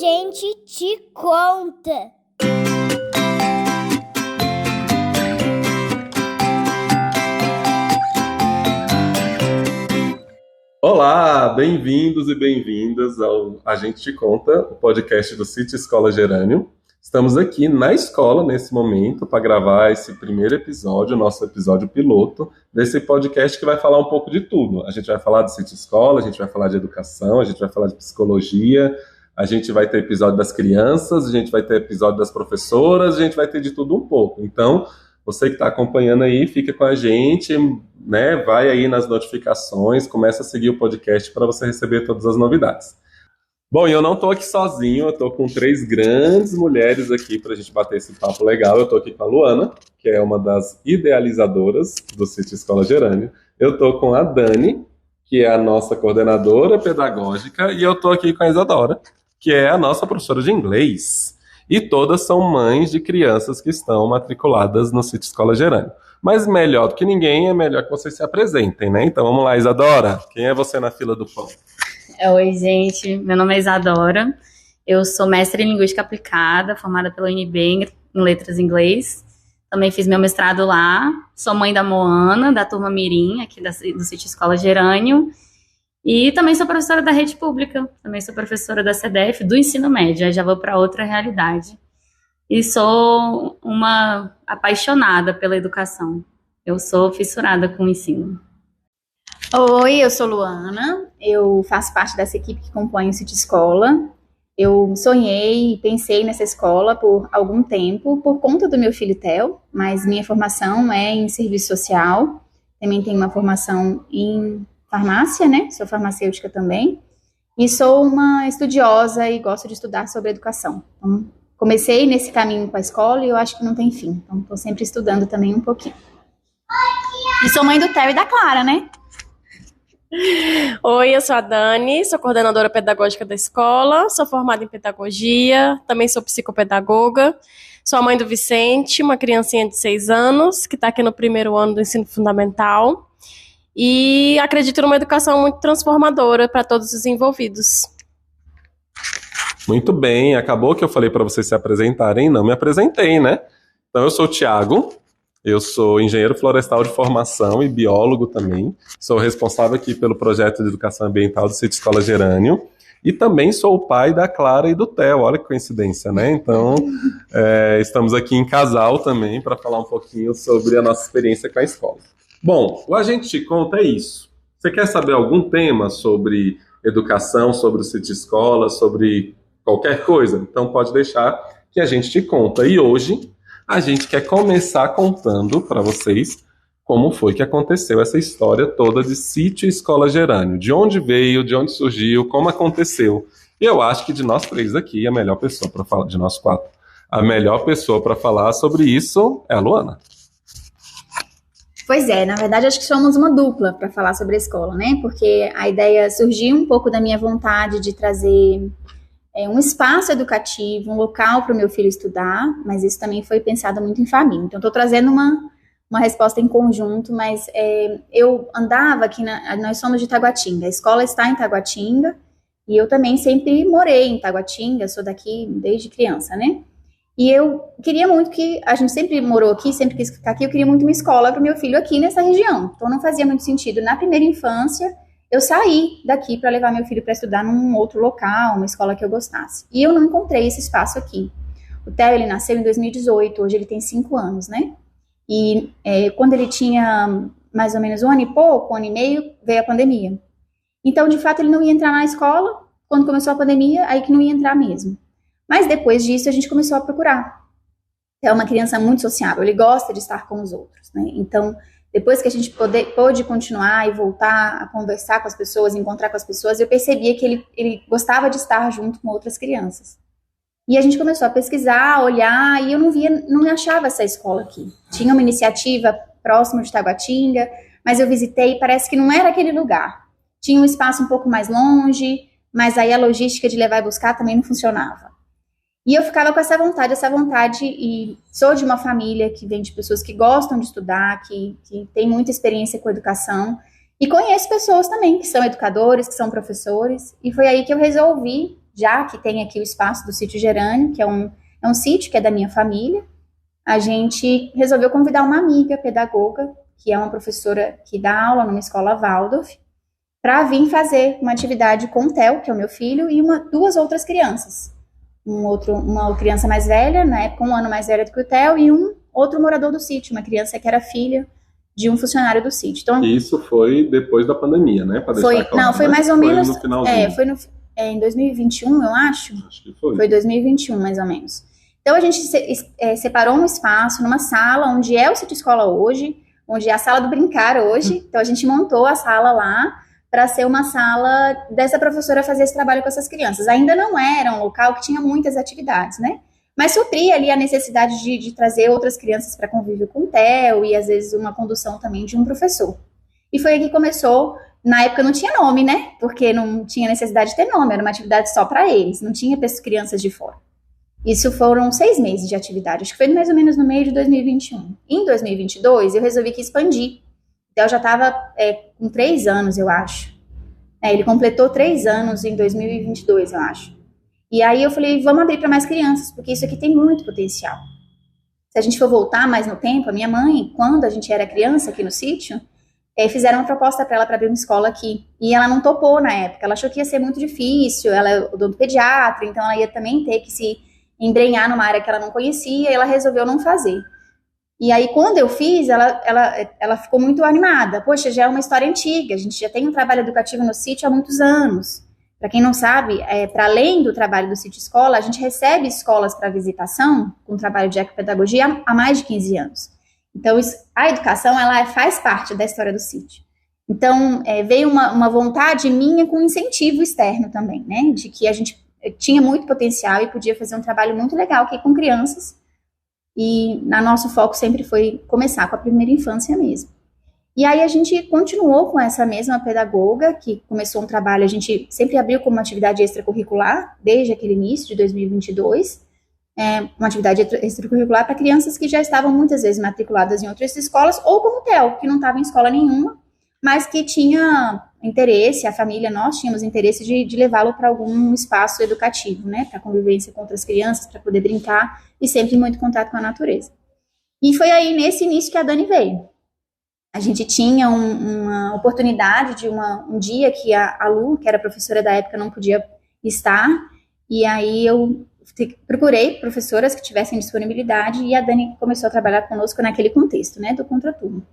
gente te conta. Olá, bem-vindos e bem-vindas ao A Gente Te Conta, o podcast do City Escola Gerânio. Estamos aqui na escola, nesse momento, para gravar esse primeiro episódio, nosso episódio piloto, desse podcast que vai falar um pouco de tudo. A gente vai falar do City Escola, a gente vai falar de educação, a gente vai falar de psicologia, a gente vai ter episódio das crianças, a gente vai ter episódio das professoras, a gente vai ter de tudo um pouco. Então, você que está acompanhando aí, fica com a gente, né? Vai aí nas notificações, começa a seguir o podcast para você receber todas as novidades. Bom, e eu não estou aqui sozinho, eu estou com 3 grandes mulheres aqui para a gente bater esse papo legal. Eu estou aqui com a Luana, que é uma das idealizadoras do City Escola Gerânio. Eu estou com a Dani, que é a nossa coordenadora pedagógica, e eu estou aqui com a Isadora, que é a nossa professora de inglês. E todas são mães de crianças que estão matriculadas no City Escola Gerânio. Mas melhor do que ninguém, é melhor que vocês se apresentem, né? Então vamos lá, Isadora, quem é você na fila do pão? Oi, gente, meu nome é Isadora, eu sou mestre em Linguística Aplicada, formada pela UNB em Letras em Inglês. Também fiz meu mestrado lá, sou mãe da Moana, da turma Mirim, aqui do City Escola Gerânio. E também sou professora da rede pública, também sou professora da CDF, do ensino médio, aí já vou para outra realidade. E sou uma apaixonada pela educação, eu sou fissurada com o ensino. Oi, eu sou Luana, eu faço parte dessa equipe que compõe o City Escola. Eu sonhei e pensei nessa escola por algum tempo, por conta do meu filho Theo, mas minha formação é em serviço social, também tenho uma formação em farmácia, né? Sou farmacêutica também. E sou uma estudiosa e gosto de estudar sobre educação. Então, comecei nesse caminho com a escola e eu acho que não tem fim. Então, estou sempre estudando também um pouquinho. E sou mãe do Theo e da Clara, né? Oi, eu sou a Dani, sou coordenadora pedagógica da escola, sou formada em pedagogia, também sou psicopedagoga. Sou a mãe do Vicente, uma criancinha de 6 anos, que está aqui no primeiro ano do ensino fundamental. E acredito numa educação muito transformadora para todos os envolvidos. Muito bem, acabou que eu falei para vocês se apresentarem, não me apresentei, né? Então eu sou o Thiago, eu sou engenheiro florestal de formação e biólogo também. Sou responsável aqui pelo projeto de educação ambiental do City Escola Gerânio. E também sou o pai da Clara e do Theo, olha que coincidência, né? Então, estamos aqui em casal também para falar um pouquinho sobre a nossa experiência com a escola. Bom, o A Gente Te Conta é isso. Você quer saber algum tema sobre educação, sobre o City Escola, sobre qualquer coisa? Então pode deixar que a gente te conta. E hoje a gente quer começar contando para vocês como foi que aconteceu essa história toda de City Escola Gerânio. De onde veio, de onde surgiu, como aconteceu. E eu acho que de nós 3 aqui, a melhor pessoa para falar, de nós 4, a melhor pessoa para falar sobre isso é a Luana. Pois é, na verdade acho que somos uma dupla para falar sobre a escola, né? Porque a ideia surgiu um pouco da minha vontade de trazer um espaço educativo, um local para o meu filho estudar, mas isso também foi pensado muito em família. Então estou trazendo uma resposta em conjunto, mas eu andava aqui, nós somos de Taguatinga, a escola está em Taguatinga, e eu também sempre morei em Taguatinga, sou daqui desde criança, né? E eu queria muito que, a gente sempre morou aqui, sempre quis ficar aqui, eu queria muito uma escola para o meu filho aqui nessa região. Então não fazia muito sentido, na primeira infância, eu saí daqui para levar meu filho para estudar num outro local, uma escola que eu gostasse. E eu não encontrei esse espaço aqui. O Theo, ele nasceu em 2018, hoje ele tem 5 anos, né? E quando ele tinha mais ou menos 1 ano e pouco, 1 ano e meio, veio a pandemia. Então, de fato, ele não ia entrar na escola. Quando começou a pandemia, aí que não ia entrar mesmo. Mas depois disso, a gente começou a procurar. É uma criança muito sociável, ele gosta de estar com os outros, né? Então, depois que a gente pôde continuar e voltar a conversar com as pessoas, encontrar com as pessoas, eu percebia que ele gostava de estar junto com outras crianças. E a gente começou a pesquisar, olhar, e eu não achava essa escola aqui. Tinha uma iniciativa próximo de Taguatinga, mas eu visitei e parece que não era aquele lugar. Tinha um espaço um pouco mais longe, mas aí a logística de levar e buscar também não funcionava. E eu ficava com essa vontade, e sou de uma família que vem de pessoas que gostam de estudar, que tem muita experiência com educação, e conheço pessoas também que são educadores, que são professores, e foi aí que eu resolvi, já que tem aqui o espaço do Sítio Gerânio, que é um sítio que é da minha família, a gente resolveu convidar uma amiga pedagoga, que é uma professora que dá aula numa escola Waldorf, para vir fazer uma atividade com o Theo, que é o meu filho, e duas outras crianças. Uma criança mais velha, na época 1 ano mais velha do que o Theo, e um outro morador do sítio, uma criança que era filha de um funcionário do sítio. Então, Isso foi depois da pandemia, né? Pra deixar claro, não, foi né? mais ou menos. No finalzinho. Foi em 2021, eu acho. Acho que foi. Foi 2021, mais ou menos. Então, a gente separou um espaço numa sala onde é o Sítio Escola hoje, onde é a sala do brincar hoje. Então, a gente montou a sala lá para ser uma sala dessa professora fazer esse trabalho com essas crianças. Ainda não era um local que tinha muitas atividades, né? Mas supria ali a necessidade de trazer outras crianças para convívio com o Theo e, às vezes, uma condução também de um professor. E foi aí que começou. Na época não tinha nome, né? Porque não tinha necessidade de ter nome, era uma atividade só para eles, não tinha crianças de fora. Isso foram 6 meses de atividade, acho que foi mais ou menos no meio de 2021. Em 2022, eu resolvi que expandir. Então, eu já estava com 3 anos, eu acho. Ele completou 3 anos em 2022, eu acho. E aí eu falei, vamos abrir para mais crianças, porque isso aqui tem muito potencial. Se a gente for voltar mais no tempo, a minha mãe, quando a gente era criança aqui no sítio, fizeram uma proposta para ela para abrir uma escola aqui. E ela não topou na época, ela achou que ia ser muito difícil, ela é odontopediatra, então ela ia também ter que se embrenhar numa área que ela não conhecia, e ela resolveu não fazer. E aí, quando eu fiz, ela ficou muito animada. Poxa, já é uma história antiga, a gente já tem um trabalho educativo no sítio há muitos anos. Para quem não sabe, para além do trabalho do Sítio Escola, a gente recebe escolas para visitação, com trabalho de ecopedagogia, há mais de 15 anos. Então, a educação, ela faz parte da história do sítio. Então, veio uma vontade minha com incentivo externo também, né? De que a gente tinha muito potencial e podia fazer um trabalho muito legal aqui com crianças. E nosso foco sempre foi começar com a primeira infância mesmo. E aí a gente continuou com essa mesma pedagoga, que começou um trabalho, a gente sempre abriu como uma atividade extracurricular, desde aquele início de 2022, uma atividade extracurricular para crianças que já estavam muitas vezes matriculadas em outras escolas, ou como o Theo, que não estava em escola nenhuma, mas que tinha interesse, a família, nós tínhamos interesse de levá-lo para algum espaço educativo, né, para convivência com outras crianças, para poder brincar, e sempre em muito contato com a natureza. E foi aí, nesse início, que a Dani veio. A gente tinha uma oportunidade de um dia que a Lu, que era professora da época, não podia estar, e aí eu procurei professoras que tivessem disponibilidade, e a Dani começou a trabalhar conosco naquele contexto, né, do contraturno.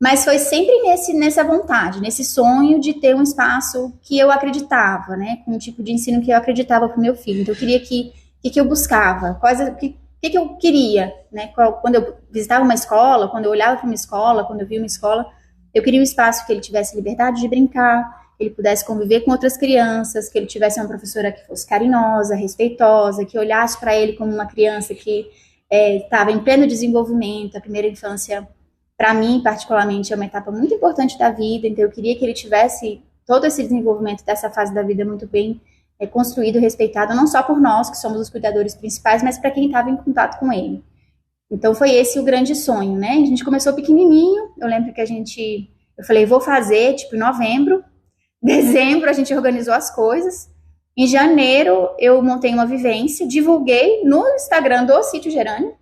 Mas foi sempre nessa vontade, nesse sonho de ter um espaço que eu acreditava, né, com um tipo de ensino que eu acreditava para o meu filho. Então, eu queria que eu buscava, o que eu queria, né, quando eu visitava uma escola, quando eu olhava para uma escola, quando eu via uma escola, eu queria um espaço que ele tivesse liberdade de brincar, que ele pudesse conviver com outras crianças, que ele tivesse uma professora que fosse carinhosa, respeitosa, que olhasse para ele como uma criança que estava em pleno desenvolvimento. A primeira infância, para mim, particularmente, é uma etapa muito importante da vida, então eu queria que ele tivesse todo esse desenvolvimento dessa fase da vida muito bem construído, respeitado, não só por nós, que somos os cuidadores principais, mas para quem estava em contato com ele. Então foi esse o grande sonho, né? A gente começou pequenininho, eu lembro que eu falei, vou fazer, tipo, em novembro, dezembro a gente organizou as coisas, em janeiro eu montei uma vivência, divulguei no Instagram do Sítio Gerânio,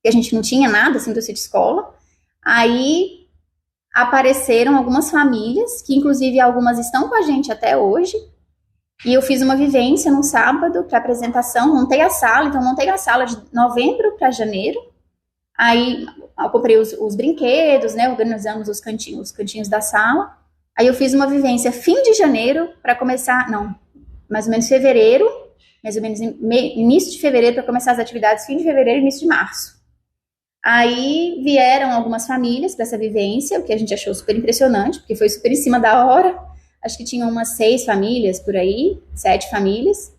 que a gente não tinha nada, assim, do Sítio Escola. Aí apareceram algumas famílias, que inclusive algumas estão com a gente até hoje, e eu fiz uma vivência num sábado para apresentação, montei a sala de novembro para janeiro. Aí eu comprei os brinquedos, né, organizamos os cantinhos da sala. Aí eu fiz uma vivência fim de janeiro para começar, não, mais ou menos fevereiro, mais ou menos início de fevereiro para começar as atividades, fim de fevereiro, início de março. Aí vieram algumas famílias para essa vivência, o que a gente achou super impressionante, porque foi super em cima da hora. Acho que tinham umas 6 famílias por aí, 7 famílias.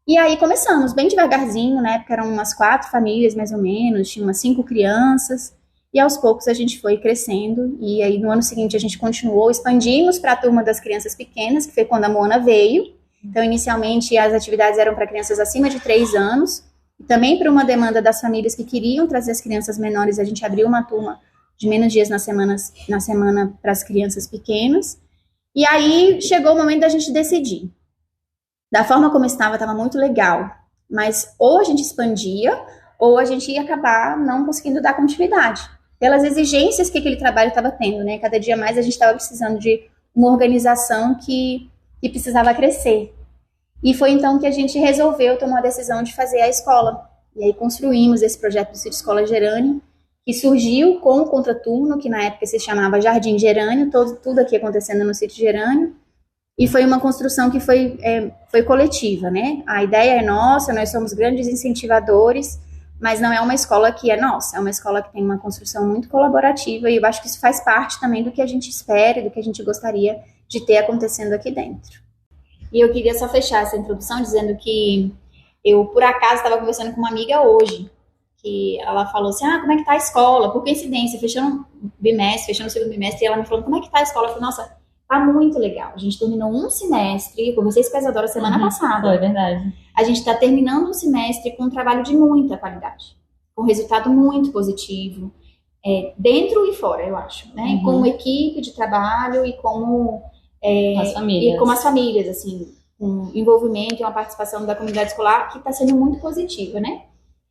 E aí começamos, bem devagarzinho, na época eram umas 4 famílias mais ou menos, tinha umas 5 crianças, e aos poucos a gente foi crescendo, e aí no ano seguinte a gente continuou, expandimos para a turma das crianças pequenas, que foi quando a Moana veio. Então, inicialmente, as atividades eram para crianças acima de 3 anos, e também para uma demanda das famílias que queriam trazer as crianças menores, a gente abriu uma turma de menos dias na semana para as crianças pequenas. E aí chegou o momento da gente decidir. da forma como estava muito legal, mas ou a gente expandia, ou a gente ia acabar não conseguindo dar continuidade, pelas exigências que aquele trabalho estava tendo, né? Cada dia mais a gente estava precisando de uma organização que precisava crescer. E foi então que a gente resolveu tomar a decisão de fazer a escola. E aí construímos esse projeto do Sítio Escola Gerânio, que surgiu com o contraturno, que na época se chamava Jardim Gerânio, tudo aqui acontecendo no Sítio Gerânio. E foi uma construção que foi coletiva, né? A ideia é nossa, nós somos grandes incentivadores, mas não é uma escola que é nossa, é uma escola que tem uma construção muito colaborativa, e eu acho que isso faz parte também do que a gente espera, do que a gente gostaria de ter acontecendo aqui dentro. E eu queria só fechar essa introdução dizendo que eu, por acaso, estava conversando com uma amiga hoje, que ela falou assim, como é que tá a escola? Por coincidência, fechando o segundo bimestre, e ela me falou, como é que tá a escola? Eu falei, nossa, tá muito legal. A gente terminou um semestre, eu conversei com a Isadora semana passada. Foi verdade. A gente está terminando um semestre com um trabalho de muita qualidade, com resultado muito positivo, dentro e fora, eu acho, né? Como equipe de trabalho e como as famílias. E como as famílias, assim, um envolvimento e uma participação da comunidade escolar que está sendo muito positiva, né?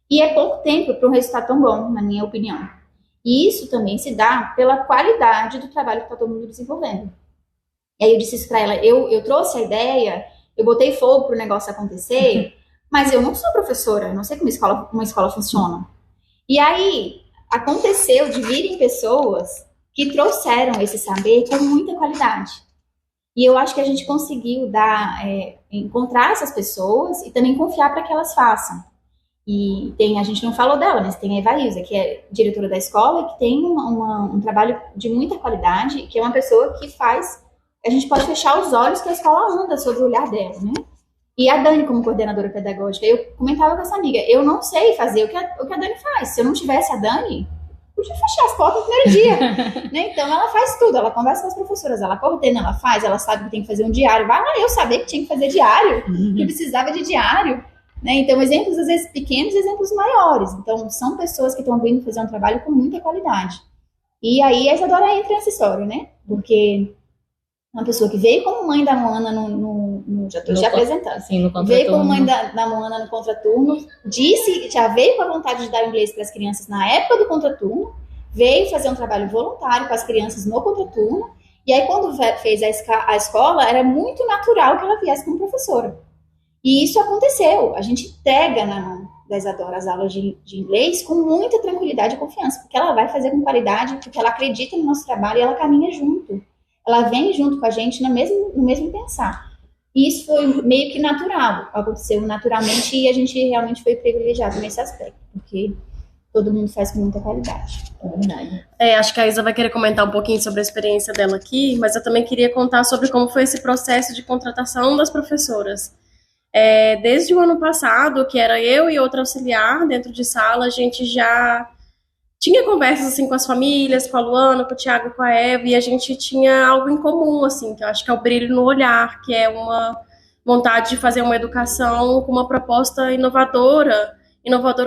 E é pouco tempo para um resultado tão bom, na minha opinião. E isso também se dá pela qualidade do trabalho que está todo mundo desenvolvendo. E aí eu disse isso para ela, eu trouxe a ideia, eu botei fogo para o negócio acontecer, mas eu não sou professora, eu não sei como uma escola funciona. E aí aconteceu de virem pessoas que trouxeram esse saber com muita qualidade. E eu acho que a gente conseguiu encontrar essas pessoas e também confiar para que elas façam. E a gente não falou dela, mas tem a Evaísa, que é diretora da escola, que tem um trabalho de muita qualidade, que é uma pessoa que faz, a gente pode fechar os olhos que a escola anda sobre o olhar dela, né? E a Dani, como coordenadora pedagógica, eu comentava com essa amiga, eu não sei fazer o que a Dani faz. Se eu não tivesse a Dani, podia fechar as portas no primeiro dia, né? Então ela faz tudo, ela conversa com as professoras, ela coordena, ela faz, ela sabe que tem que fazer um diário. Vai lá eu saber que tinha que fazer diário, que precisava de diário, né? Então exemplos às vezes pequenos, exemplos maiores. Então são pessoas que estão vindo fazer um trabalho com muita qualidade. E aí a Isadora entra nessa história, né? Porque uma pessoa que veio como mãe da Moana já estou te apresentando. Sim, no veio como mãe da Moana no contraturno, já veio com a vontade de dar inglês para as crianças na época do contraturno, veio fazer um trabalho voluntário com as crianças no contraturno, e aí quando fez a escola, era muito natural que ela viesse como professora. E isso aconteceu. A gente pega na mão da Isadora as aulas de inglês com muita tranquilidade e confiança, porque ela vai fazer com qualidade, porque ela acredita no nosso trabalho e ela caminha junto. Ela vem junto com a gente no mesmo pensar. E isso foi meio que natural, aconteceu naturalmente e a gente realmente foi privilegiado nesse aspecto, porque todo mundo faz com muita qualidade. É verdade. Acho que a Isa vai querer comentar um pouquinho sobre a experiência dela aqui, mas eu também queria contar sobre como foi esse processo de contratação das professoras. Desde o ano passado, que era eu e outra auxiliar dentro de sala, a gente já tinha conversas assim com as famílias, com a Luana, com o Thiago, com a Eva, e a gente tinha algo em comum, assim, que eu acho que é o brilho no olhar, que é uma vontade de fazer uma educação com uma proposta inovadora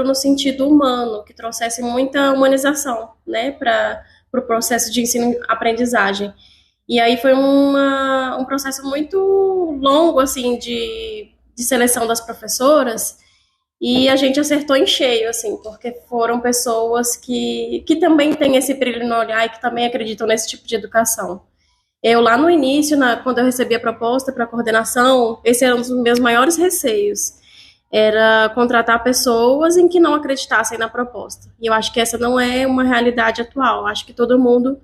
no sentido humano, que trouxesse muita humanização, né, para o processo de ensino-aprendizagem. E aí foi um processo muito longo, assim, de seleção das professoras, e a gente acertou em cheio, assim, porque foram pessoas que também têm esse brilho no olhar e que também acreditam nesse tipo de educação. Eu, lá no início, quando eu recebi a proposta para a coordenação, esse era um dos meus maiores receios, era contratar pessoas em que não acreditassem na proposta. E eu acho que essa não é uma realidade atual. Eu acho que todo mundo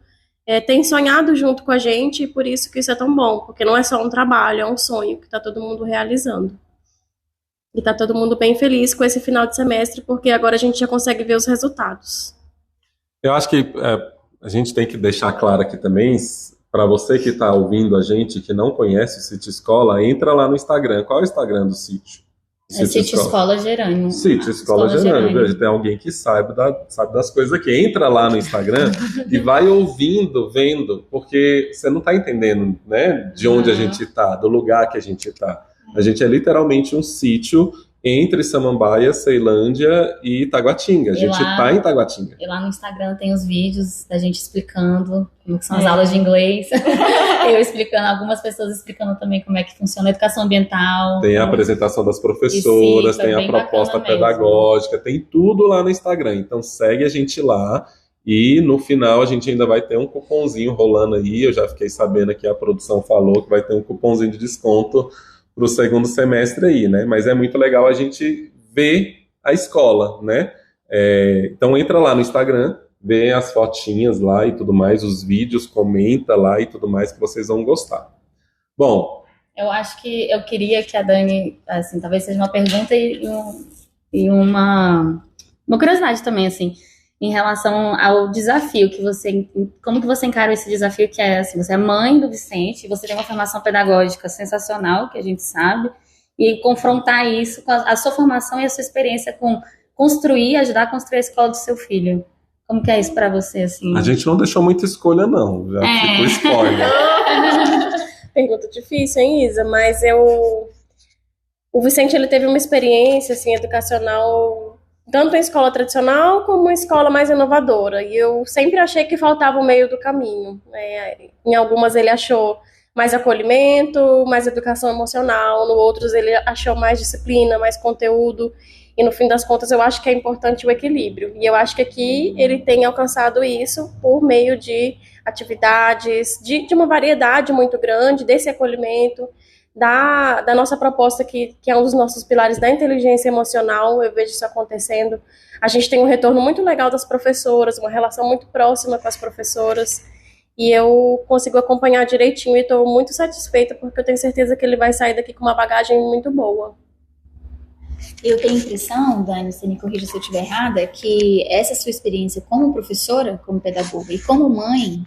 tem sonhado junto com a gente, e por isso que isso é tão bom, porque não é só um trabalho, é um sonho que está todo mundo realizando. E está todo mundo bem feliz com esse final de semestre, porque agora a gente já consegue ver os resultados. Eu acho que a gente tem que deixar claro aqui também, para você que está ouvindo a gente, que não conhece o Sítio Escola, entra lá no Instagram. Qual é o Instagram do sítio? Sítio Escola Gerânio. Sítio Escola Gerânio. Tem alguém que sabe das coisas aqui. Entra lá no Instagram e vai ouvindo, vendo, porque você não está entendendo, né, de onde a gente está, do lugar que a gente está. A gente é literalmente um sítio entre Samambaia, Ceilândia e Taguatinga. A gente lá- está em Taguatinga. E lá no Instagram tem os vídeos da gente explicando como que são as aulas de inglês. Eu explicando, algumas pessoas explicando também como é que funciona a educação ambiental. Tem a apresentação das professoras, Sim, foi tem a bem proposta bacana mesmo. pedagógica, tem tudo lá no Instagram. Então segue a gente lá e no final a gente ainda vai ter um cupomzinho rolando aí. Eu já fiquei sabendo que a produção falou que vai ter um cupomzinho de desconto para o segundo semestre aí, né? Mas é muito legal a gente ver a escola, né? Então entra lá no Instagram, vê as fotinhas lá e tudo mais, os vídeos, comenta lá e tudo mais que vocês vão gostar. Bom, Eu acho que eu queria que a Dani, assim, talvez seja uma pergunta e uma curiosidade também, assim, em relação ao desafio que você, como que você encara esse desafio que é, assim, você é mãe do Vicente, você tem uma formação pedagógica sensacional, que a gente sabe, e confrontar isso com a sua formação e a sua experiência com ajudar a construir a escola do seu filho. Como que é isso pra você, assim? a gente não deixou muita escolha não, já ficou spoiler. Pergunta difícil, hein, Isa? Mas o Vicente, ele teve uma experiência, assim, educacional, tanto em escola tradicional como em escola mais inovadora. E eu sempre achei que faltava o meio do caminho. Em algumas ele achou mais acolhimento, mais educação emocional. No outros ele achou mais disciplina, mais conteúdo. E no fim das contas eu acho que é importante o equilíbrio. E eu acho que aqui ele tem alcançado isso por meio de atividades, de uma variedade muito grande, desse acolhimento, da nossa proposta que é um dos nossos pilares da inteligência emocional. Eu vejo isso acontecendo. A gente tem um retorno muito legal das professoras, uma relação muito próxima com as professoras, e eu consigo acompanhar direitinho e estou muito satisfeita porque eu tenho certeza que ele vai sair daqui com uma bagagem muito boa. Eu tenho a impressão, Dani, você me corrija se eu estiver errada, que essa sua experiência como professora, como pedagoga e como mãe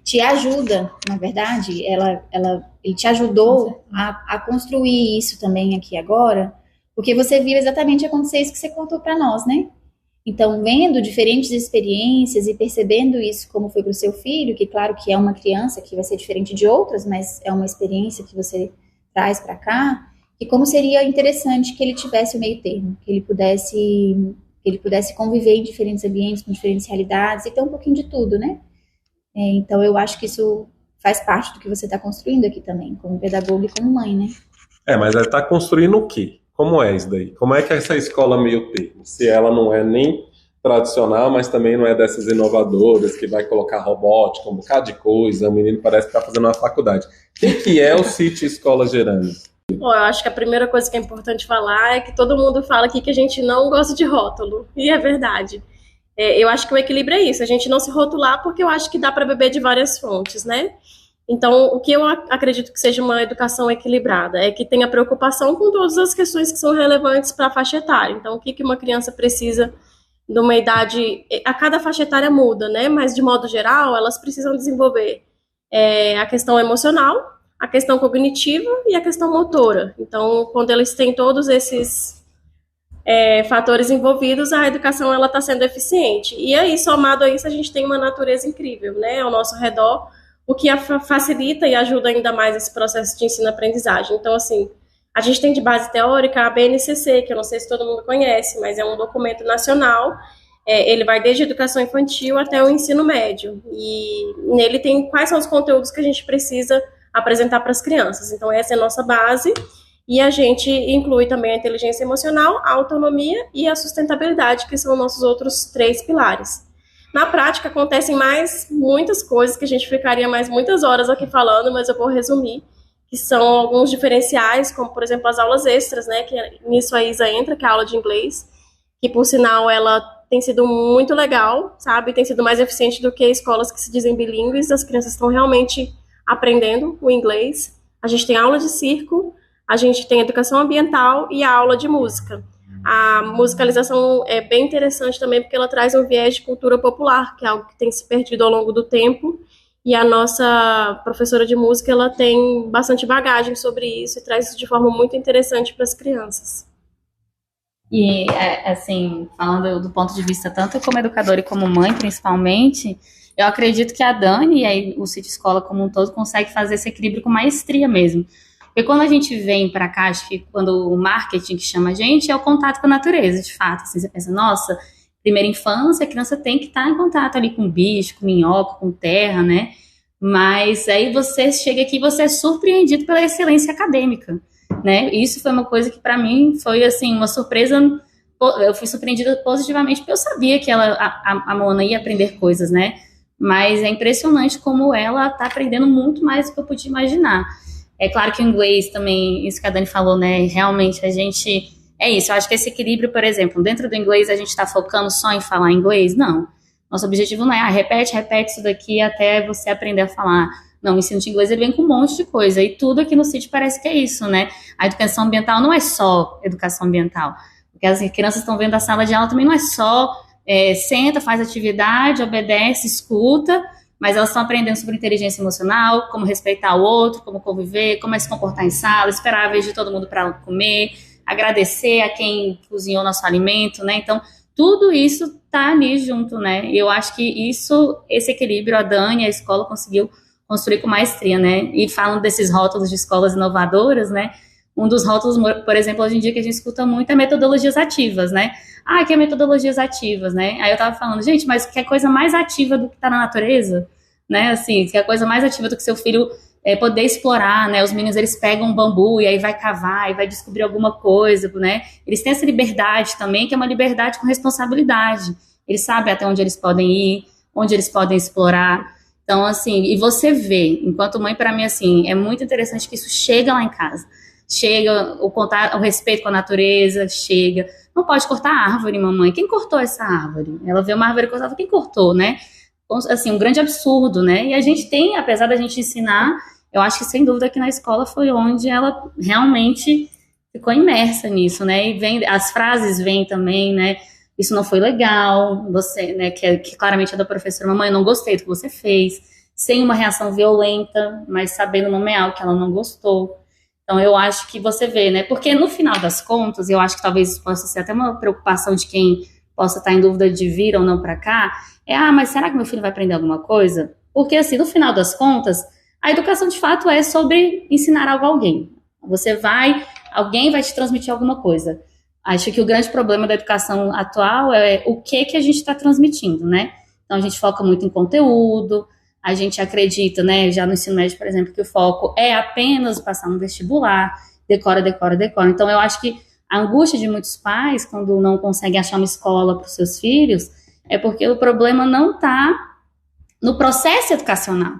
te ajuda, na verdade, ele te ajudou a construir isso também aqui agora, porque você viu exatamente acontecer isso que você contou para nós, né? Então, vendo diferentes experiências e percebendo isso como foi para o seu filho, que claro que é uma criança que vai ser diferente de outras, mas é uma experiência que você traz para cá, e como seria interessante que ele tivesse o meio termo, que ele pudesse conviver em diferentes ambientes, com diferentes realidades, e ter um pouquinho de tudo, né? Então, eu acho que isso faz parte do que você está construindo aqui também, como pedagoga e como mãe, né? Mas ela está construindo o quê? Como é isso daí? Como é que é essa escola meio termo? Se ela não é nem tradicional, mas também não é dessas inovadoras que vai colocar robótica, um bocado de coisa, o menino parece que está fazendo uma faculdade. O que é o City Escola Gerânio? Bom, eu acho que a primeira coisa que é importante falar é que todo mundo fala aqui que a gente não gosta de rótulo, e é verdade. Eu acho que o equilíbrio é isso, a gente não se rotular porque eu acho que dá para beber de várias fontes, né? Então, o que eu acredito que seja uma educação equilibrada é que tenha preocupação com todas as questões que são relevantes para a faixa etária. Então, o que uma criança precisa de uma idade... A cada faixa etária muda, né? Mas, de modo geral, elas precisam desenvolver a questão emocional, a questão cognitiva e a questão motora. Então, quando eles têm todos esses fatores envolvidos, a educação ela está sendo eficiente. E aí, somado a isso, a gente tem uma natureza incrível, né? Ao nosso redor, o que facilita e ajuda ainda mais esse processo de ensino-aprendizagem. Então, assim, a gente tem de base teórica a BNCC, que eu não sei se todo mundo conhece, mas é um documento nacional. Ele vai desde a educação infantil até o ensino médio. E nele tem quais são os conteúdos que a gente precisa apresentar para as crianças. Então, essa é a nossa base. E a gente inclui também a inteligência emocional, a autonomia e a sustentabilidade, que são nossos outros 3 pilares. Na prática, acontecem muitas coisas que a gente ficaria mais muitas horas aqui falando, mas eu vou resumir, que são alguns diferenciais, como, por exemplo, as aulas extras, né, que nisso a Isa entra, que é a aula de inglês, que, por sinal, ela tem sido muito legal, sabe, tem sido mais eficiente do que escolas que se dizem bilíngues, as crianças estão realmente aprendendo o inglês. A gente tem aula de circo, a gente tem educação ambiental e a aula de música. A musicalização é bem interessante também porque ela traz um viés de cultura popular, que é algo que tem se perdido ao longo do tempo, e a nossa professora de música ela tem bastante bagagem sobre isso e traz isso de forma muito interessante para as crianças. E, assim, falando do ponto de vista tanto como educadora e como mãe, principalmente, eu acredito que a Dani e aí o City Escola como um todo consegue fazer esse equilíbrio com maestria mesmo. Porque quando a gente vem para cá, acho que quando o marketing que chama a gente é o contato com a natureza, de fato. Assim, você pensa, nossa, primeira infância, a criança tem que estar em contato ali com bicho, com minhoca, com terra, né? Mas aí você chega aqui e você é surpreendido pela excelência acadêmica, né? Isso foi uma coisa que para mim foi, assim, uma surpresa. Eu fui surpreendida positivamente porque eu sabia que a Moana ia aprender coisas, né? Mas é impressionante como ela está aprendendo muito mais do que eu podia imaginar. É claro que o inglês também, isso que a Dani falou, né? Realmente a gente... É isso, eu acho que esse equilíbrio, por exemplo, dentro do inglês a gente está focando só em falar inglês? Não. Nosso objetivo não é, repete isso daqui até você aprender a falar. Não, o ensino de inglês ele vem com um monte de coisa. E tudo aqui no CIT parece que é isso, né? A educação ambiental não é só educação ambiental. Porque as crianças estão vendo a sala de aula também não é só senta, faz atividade, obedece, escuta, mas elas estão aprendendo sobre inteligência emocional, como respeitar o outro, como conviver, como se comportar em sala, esperar a vez de todo mundo para comer, agradecer a quem cozinhou nosso alimento, né? Então, tudo isso tá ali junto, né? E eu acho que esse equilíbrio, a Dani, a escola conseguiu construir com maestria, né? E falando desses rótulos de escolas inovadoras, né? Um dos rótulos, por exemplo, hoje em dia que a gente escuta muito é metodologias ativas, né? Que é metodologias ativas, né? Aí eu tava falando, gente, mas que é coisa mais ativa do que tá na natureza, né? Assim, que é coisa mais ativa do que seu filho poder explorar, né? Os meninos, eles pegam um bambu e aí vai cavar e vai descobrir alguma coisa, né? Eles têm essa liberdade também, que é uma liberdade com responsabilidade. Eles sabem até onde eles podem ir, onde eles podem explorar. Então, assim, e você vê, enquanto mãe, para mim, assim, é muito interessante que isso chega lá em casa. Chega o contato, o respeito com a natureza, chega. Não pode cortar a árvore, mamãe. Quem cortou essa árvore? Ela vê uma árvore cortada, quem cortou, né? Assim, um grande absurdo, né? E a gente tem, apesar da gente ensinar, eu acho que sem dúvida que na escola foi onde ela realmente ficou imersa nisso, né? E as frases vêm também, né? Isso não foi legal, você, né? Que claramente é da professora, mamãe, eu não gostei do que você fez, sem uma reação violenta, mas sabendo nomear o que ela não gostou. Então, eu acho que você vê, né? Porque no final das contas, eu acho que talvez isso possa ser até uma preocupação de quem possa estar em dúvida de vir ou não para cá, mas será que meu filho vai aprender alguma coisa? Porque, assim, no final das contas, a educação, de fato, é sobre ensinar algo a alguém. Alguém vai te transmitir alguma coisa. Acho que o grande problema da educação atual é o que a gente está transmitindo, né? Então, a gente foca muito em conteúdo, a gente acredita, né, já no ensino médio, por exemplo, que o foco é apenas passar no vestibular, decora. Então, eu acho que a angústia de muitos pais, quando não conseguem achar uma escola para os seus filhos, é porque o problema não está no processo educacional.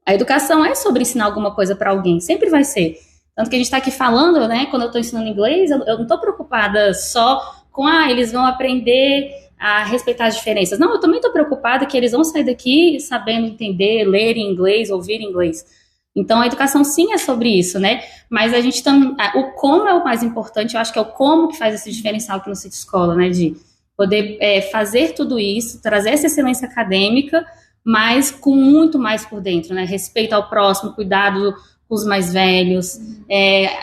A educação é sobre ensinar alguma coisa para alguém, sempre vai ser. Tanto que a gente está aqui falando, né, quando eu estou ensinando inglês, eu não estou preocupada só com, eles vão aprender a respeitar as diferenças. Não, eu também estou preocupada que eles vão sair daqui sabendo entender, ler em inglês, ouvir inglês. Então, a educação, sim, é sobre isso, né? Mas a gente também... O como é o mais importante, eu acho que é o como que faz esse diferencial aqui no CIT Escola, né? De poder fazer tudo isso, trazer essa excelência acadêmica, mas com muito mais por dentro, né? Respeito ao próximo, cuidado com os mais velhos,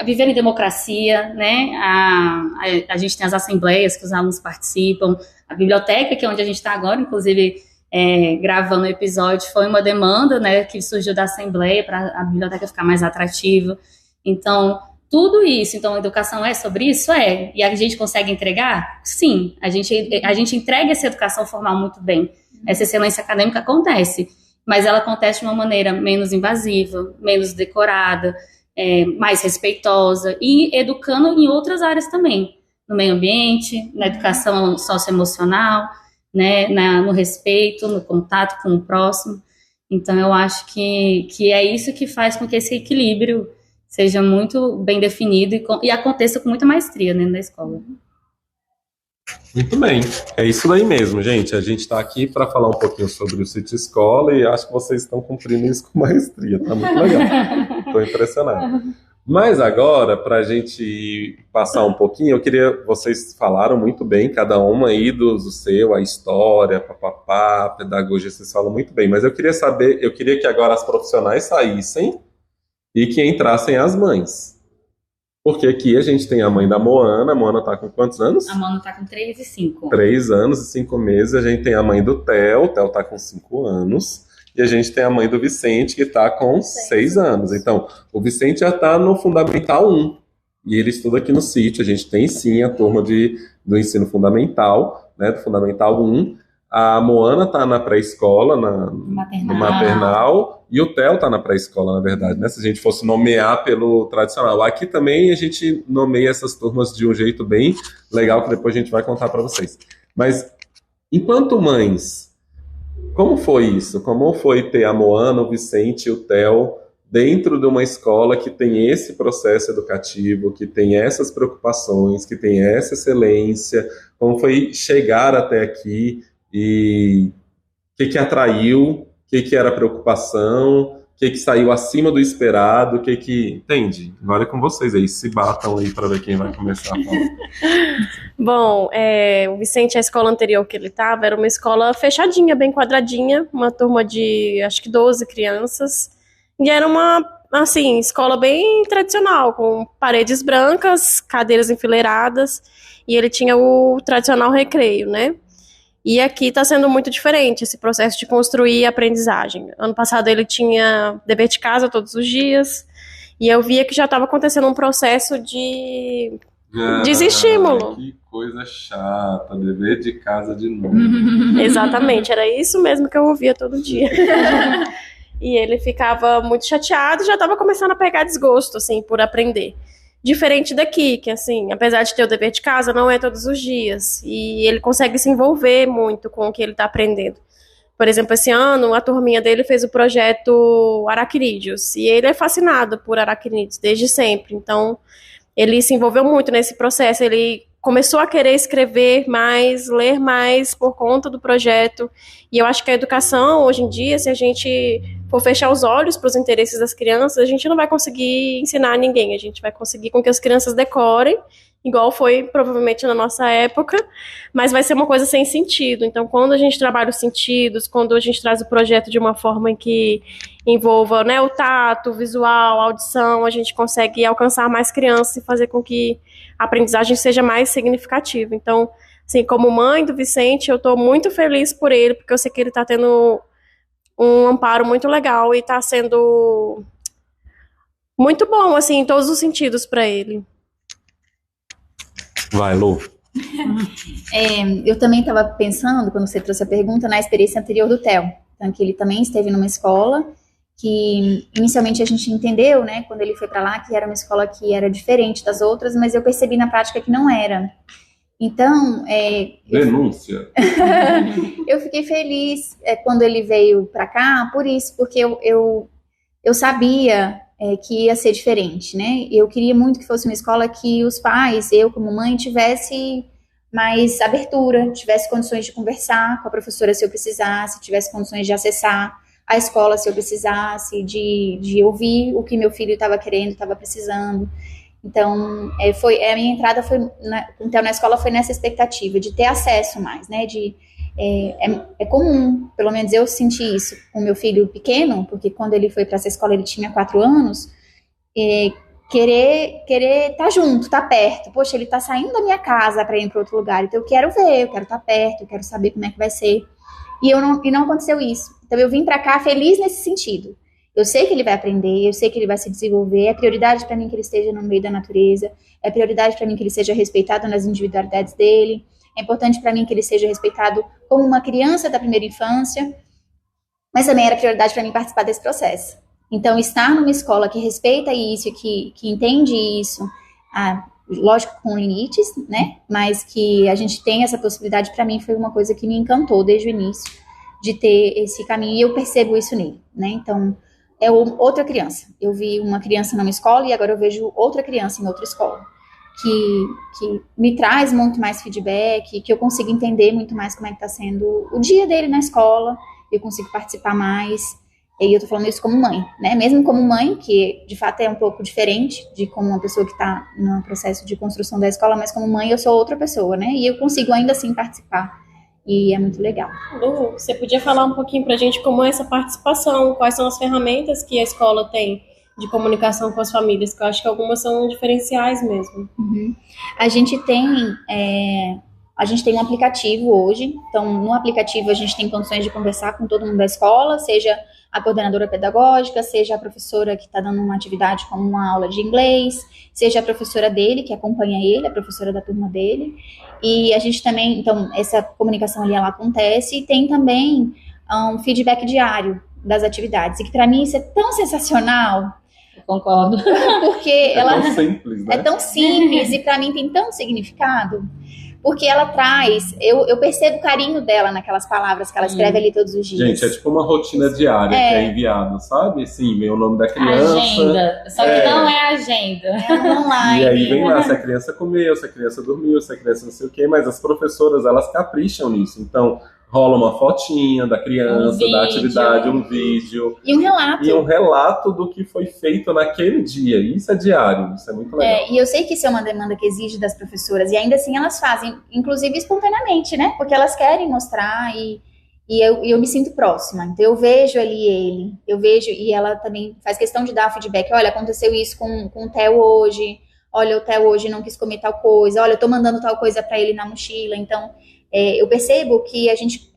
viver em democracia, né? A gente tem as assembleias que os alunos participam, a biblioteca, que é onde a gente está agora, inclusive gravando o episódio, foi uma demanda, né, que surgiu da Assembleia para a biblioteca ficar mais atrativa. Então, tudo isso. Então, a educação é sobre isso? É. E a gente consegue entregar? Sim. A gente entrega essa educação formal muito bem. Essa excelência acadêmica acontece, mas ela acontece de uma maneira menos invasiva, menos decorada, mais respeitosa e educando em outras áreas também. No meio ambiente, na educação socioemocional, né, no respeito, no contato com o próximo. Então, eu acho que é isso que faz com que esse equilíbrio seja muito bem definido e aconteça com muita maestria dentro da escola. Muito bem, é isso daí mesmo, gente. A gente está aqui para falar um pouquinho sobre o CIT Escola e acho que vocês estão cumprindo isso com maestria, tá muito legal. Estou impressionado. Mas agora, para a gente passar um pouquinho, vocês falaram muito bem, cada uma aí do seu, a história, papapá, pedagogia, vocês falam muito bem, mas eu queria que agora as profissionais saíssem e que entrassem as mães. Porque aqui a gente tem a mãe da Moana, a Moana tá com quantos anos? A Moana tá com 3 e 5. 3 anos e 5 meses, a gente tem a mãe do Theo, o Theo tá com 5 anos, e a gente tem a mãe do Vicente, que está com 6 anos. Então, o Vicente já está no Fundamental 1, e ele estuda aqui no sítio. A gente tem sim a turma do ensino fundamental, né, do Fundamental 1. A Moana está na pré-escola, no maternal, e o Theo está na pré-escola, na verdade, né? Se a gente fosse nomear pelo tradicional. Aqui também a gente nomeia essas turmas de um jeito bem legal, que depois a gente vai contar para vocês. Mas, enquanto mães, como foi isso? Como foi ter a Moana, o Vicente e o Theo dentro de uma escola que tem esse processo educativo, que tem essas preocupações, que tem essa excelência? Como foi chegar até aqui? E o que atraiu, o que era preocupação, o que saiu acima do esperado, Entende? Agora é com vocês aí, se batam aí para ver quem vai começar a falar. Bom, o Vicente, a escola anterior que ele estava, era uma escola fechadinha, bem quadradinha, uma turma de, acho que 12 crianças, e era uma, assim, escola bem tradicional, com paredes brancas, cadeiras enfileiradas, e ele tinha o tradicional recreio, né? E aqui está sendo muito diferente esse processo de construir a aprendizagem. Ano passado ele tinha dever de casa todos os dias, e eu via que já estava acontecendo um processo de desestímulo. Que coisa chata, dever de casa de novo. Exatamente, era isso mesmo que eu ouvia todo dia. E ele ficava muito chateado e já estava começando a pegar desgosto, assim, por aprender. Diferente daqui, que assim, apesar de ter o dever de casa, não é todos os dias. E ele consegue se envolver muito com o que ele está aprendendo. Por exemplo, esse ano, a turminha dele fez o projeto Aracnídeos. E ele é fascinado por aracnídeos, desde sempre. Então, ele se envolveu muito nesse processo. Ele começou a querer escrever mais, ler mais por conta do projeto. E eu acho que a educação, hoje em dia, se a gente for fechar os olhos para os interesses das crianças, a gente não vai conseguir ensinar ninguém. A gente vai conseguir com que as crianças decorem, igual foi provavelmente na nossa época, mas vai ser uma coisa sem sentido. Então, quando a gente trabalha os sentidos, quando a gente traz o projeto de uma forma em que envolva, né, o tato, o visual, a audição, a gente consegue alcançar mais crianças e fazer com que a aprendizagem seja mais significativa. Então, assim, como mãe do Vicente, eu estou muito feliz por ele, porque eu sei que ele está tendo um amparo muito legal e está sendo muito bom, assim, em todos os sentidos para ele. Vai, Lu. Eu também estava pensando, quando você trouxe a pergunta, na experiência anterior do Theo. Então, que ele também esteve numa escola que, inicialmente, a gente entendeu, né, quando ele foi para lá, que era uma escola que era diferente das outras, mas eu percebi na prática que não era. Então, denúncia. Eu fiquei feliz quando ele veio para cá, por isso, porque eu sabia que ia ser diferente, né? Eu queria muito que fosse uma escola que os pais, eu como mãe, tivesse mais abertura, tivesse condições de conversar com a professora se eu precisasse, tivesse condições de acessar a escola se eu precisasse, de ouvir o que meu filho estava querendo, estava precisando. Então, a minha entrada então, na escola foi nessa expectativa de ter acesso mais, né? É comum, pelo menos eu senti isso com meu filho pequeno, porque quando ele foi para essa escola ele tinha 4 anos, querer estar junto, estar perto. Poxa, ele está saindo da minha casa para ir para outro lugar, então eu quero ver, eu quero estar perto, eu quero saber como é que vai ser. E não aconteceu isso. Então eu vim para cá feliz nesse sentido. Eu sei que ele vai aprender, eu sei que ele vai se desenvolver, é prioridade para mim que ele esteja no meio da natureza, é prioridade para mim que ele seja respeitado nas individualidades dele, é importante para mim que ele seja respeitado como uma criança da primeira infância, mas também era prioridade para mim participar desse processo. Então, estar numa escola que respeita isso, que entende isso, lógico com limites, né, mas que a gente tem essa possibilidade, para mim foi uma coisa que me encantou desde o início, de ter esse caminho, e eu percebo isso nele, né, então é outra criança. Eu vi uma criança numa escola e agora eu vejo outra criança em outra escola, que me traz muito mais feedback, que eu consigo entender muito mais como é que está sendo o dia dele na escola, eu consigo participar mais, e eu tô falando isso como mãe, né, mesmo como mãe, que de fato é um pouco diferente de como uma pessoa que está no processo de construção da escola, mas como mãe eu sou outra pessoa, né, e eu consigo ainda assim participar. E é muito legal. Lu, você podia falar um pouquinho pra gente como é essa participação, quais são as ferramentas que a escola tem de comunicação com as famílias, que eu acho que algumas são diferenciais mesmo. Uhum. A gente tem A gente tem um aplicativo hoje, então no aplicativo a gente tem condições de conversar com todo mundo da escola, seja a coordenadora pedagógica, seja a professora que está dando uma atividade como uma aula de inglês, seja a professora dele, que acompanha ele, a professora da turma dele. E a gente também, então, essa comunicação ali, ela acontece, e tem também um feedback diário das atividades, e que para mim isso é tão sensacional, Eu concordo. porque É ela tão simples, né? é tão simples e para mim tem tanto significado, porque ela traz, eu percebo o carinho dela naquelas palavras que ela escreve ali todos os dias. Gente, é tipo uma rotina diária que é enviada, sabe? Assim, vem o nome da criança. Agenda. Só que não é agenda. É um online. E aí vem lá se a criança comeu, se a criança dormiu, se a criança não sei o quê, mas as professoras, elas capricham nisso. Então, rola uma fotinha da criança, da atividade, um vídeo. E um relato. E um relato do que foi feito naquele dia. Isso é diário, isso é muito legal. E eu sei que isso é uma demanda que exige das professoras, e ainda assim elas fazem, inclusive espontaneamente, né? Porque elas querem mostrar, e eu me sinto próxima. Então eu vejo ali eu vejo, e ela também faz questão de dar feedback. Olha, aconteceu isso com o Theo hoje. Olha, o Theo hoje não quis comer tal coisa. Olha, eu tô mandando tal coisa para ele na mochila. Então, eu percebo que a gente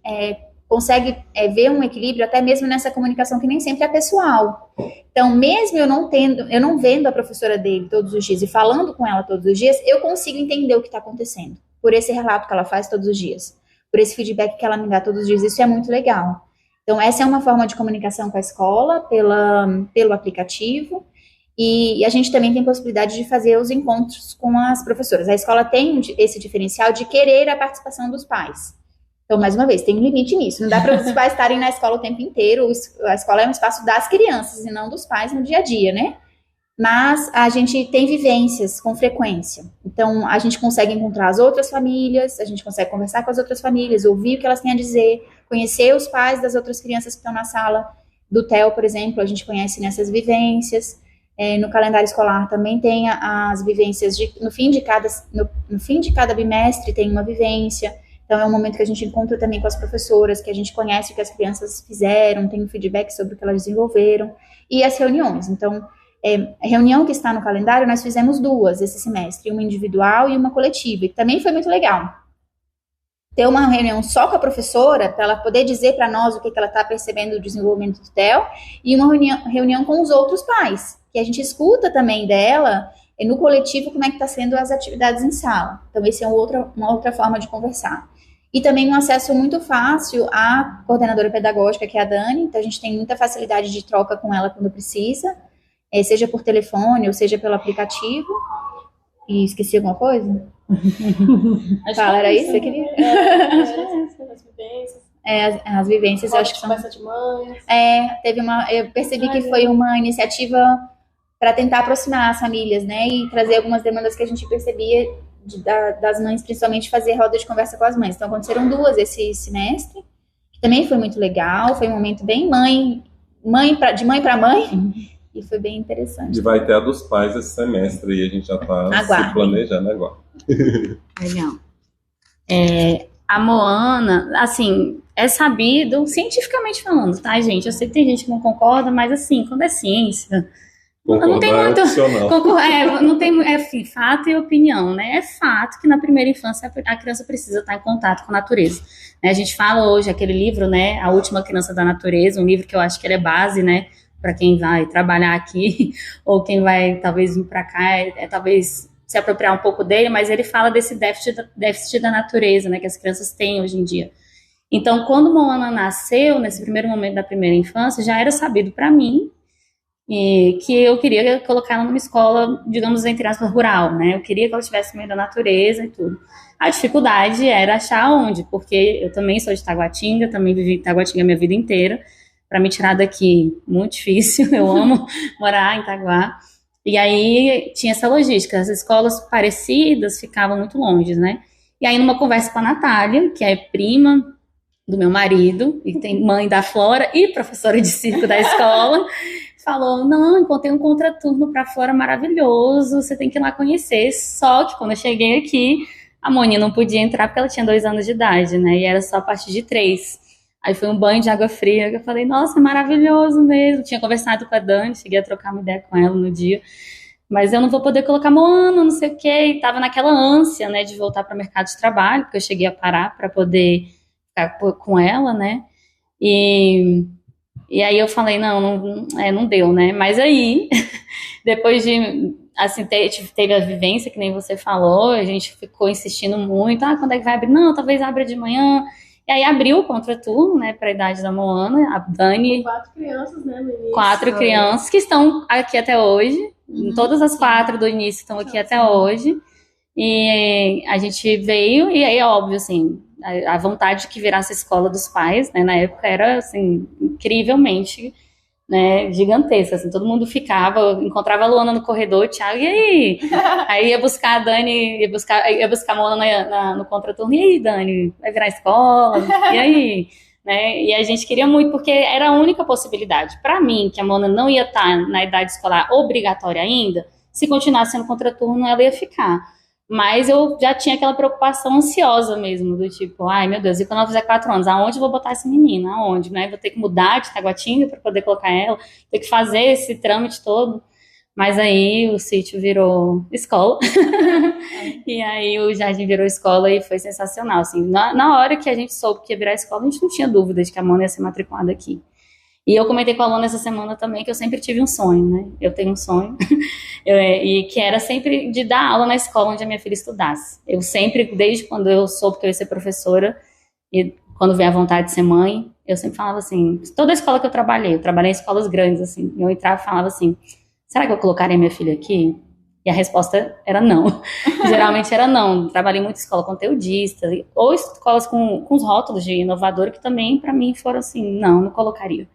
consegue ver um equilíbrio até mesmo nessa comunicação que nem sempre é pessoal. Então, mesmo eu não vendo a professora dele todos os dias e falando com ela todos os dias, eu consigo entender o que está acontecendo, por esse relato que ela faz todos os dias, por esse feedback que ela me dá todos os dias. Isso é muito legal. Então, essa é uma forma de comunicação com a escola, pelo aplicativo. E a gente também tem possibilidade de fazer os encontros com as professoras. A escola tem esse diferencial de querer a participação dos pais. Então, mais uma vez, tem um limite nisso. Não dá para os pais estarem na escola o tempo inteiro. A escola é um espaço das crianças e não dos pais no dia a dia, né? Mas a gente tem vivências com frequência. Então, a gente consegue encontrar as outras famílias, a gente consegue conversar com as outras famílias, ouvir o que elas têm a dizer, conhecer os pais das outras crianças que estão na sala. Do Theo, por exemplo, a gente conhece nessas vivências. No calendário escolar também tem as vivências no fim de cada bimestre tem uma vivência. Então é um momento que a gente encontra também com as professoras, que a gente conhece o que as crianças fizeram, tem um feedback sobre o que elas desenvolveram, e as reuniões. Então, a reunião que está no calendário, nós fizemos 2 esse semestre, uma individual e uma coletiva, e também foi muito legal. Ter uma reunião só com a professora, para ela poder dizer para nós o que ela está percebendo do desenvolvimento do Theo, e uma reunião com os outros pais, que a gente escuta também dela, no coletivo, como é que está sendo as atividades em sala. Então, esse é uma outra forma de conversar. E também um acesso muito fácil à coordenadora pedagógica, que é a Dani. Então, a gente tem muita facilidade de troca com ela quando precisa, seja por telefone ou seja pelo aplicativo. E esqueci alguma coisa? Fala, era isso que você queria? As vivências. As vivências, eu acho que são... Conversa de mães. Eu percebi que foi uma iniciativa para tentar aproximar as famílias, né? E trazer algumas demandas que a gente percebia das mães, principalmente fazer roda de conversa com as mães. Então, aconteceram 2 esse semestre, que também foi muito legal. Foi um momento bem de mãe para mãe. E foi bem interessante. E vai ter a dos pais esse semestre e a gente já está se planejando agora. Legal. A Moana, assim, é sabido, cientificamente falando, tá, gente? Eu sei que tem gente que não concorda, mas assim, quando é ciência, não tem muito... não tem fato e opinião, né? É fato que na primeira infância a criança precisa estar em contato com a natureza. Né? A gente fala hoje, aquele livro, né? A Última Criança da Natureza, um livro que eu acho que ele é base, né? Para quem vai trabalhar aqui, ou quem vai talvez vir para cá, talvez se apropriar um pouco dele, mas ele fala desse déficit da natureza, né, que as crianças têm hoje em dia. Então, quando Moana nasceu, nesse primeiro momento da primeira infância, já era sabido para mim que eu queria colocar ela numa escola, digamos, entre aspas, rural, né, eu queria que ela estivesse no meio da natureza e tudo. A dificuldade era achar onde, porque eu também sou de Taguatinga, também vivi em Taguatinga a minha vida inteira. Para me tirar daqui, muito difícil, eu amo morar em Itaguá. E aí tinha essa logística, as escolas parecidas ficavam muito longe, né? E aí numa conversa com a Natália, que é prima do meu marido, e tem mãe da Flora e professora de circo da escola, falou, não, encontrei um contraturno para Flora maravilhoso, você tem que ir lá conhecer. Só que quando eu cheguei aqui, a Moninha não podia entrar porque ela tinha 2 anos de idade, né? E era só a partir de 3. Aí foi um banho de água fria, que eu falei, nossa, é maravilhoso mesmo. Tinha conversado com a Dani, cheguei a trocar uma ideia com ela no dia. mas eu não vou poder colocar Moana, não sei o quê, e tava naquela ânsia, né, de voltar para o mercado de trabalho, porque eu cheguei a parar para poder ficar com ela, né, e aí eu falei, não deu, né, mas aí, depois de, assim, teve a vivência, que nem você falou, a gente ficou insistindo muito, quando é que vai abrir? Não, talvez abra de manhã. E aí abriu o contraturno, né, para a idade da Moana, a Dani. 4 crianças, né, no início. 4 crianças que estão aqui até hoje. Todas as 4 do início estão aqui até hoje. E a gente veio, e aí é óbvio, assim, a vontade que virasse a escola dos pais, né, na época era, assim, incrivelmente, né, gigantesca, assim, todo mundo ficava, encontrava a Luana no corredor, Thiago, e aí? Aí ia buscar a Dani, ia buscar a Luana no contraturno, e aí, Dani, vai virar escola? E aí? Né? E a gente queria muito, porque era a única possibilidade. Para mim, que a Mona não ia estar na idade escolar obrigatória ainda, se continuasse sendo contraturno, ela ia ficar. Mas eu já tinha aquela preocupação ansiosa mesmo, do tipo, ai meu Deus, e quando ela fizer 4 anos, aonde eu vou botar essa menina? Aonde? Né? Vou ter que mudar de Taguatinga para poder colocar ela, ter que fazer esse trâmite todo. Mas aí o sítio virou escola. E aí o jardim virou escola e foi sensacional. Assim, na hora que a gente soube que ia virar escola, a gente não tinha dúvida de que a Mona ia ser matriculada aqui. E eu comentei com a Luana essa semana também que eu sempre tive um sonho, né? Eu tenho um sonho. E que era sempre de dar aula na escola onde a minha filha estudasse. Eu sempre, desde quando eu soube que eu ia ser professora, e quando veio a vontade de ser mãe, eu sempre falava assim, toda a escola que eu trabalhei em escolas grandes, assim, eu entrava e falava assim, será que eu colocaria minha filha aqui? E a resposta era não. Geralmente era não. Trabalhei muito em escola conteudista, ou escolas com os rótulos de inovador, que também, para mim, foram assim, não colocaria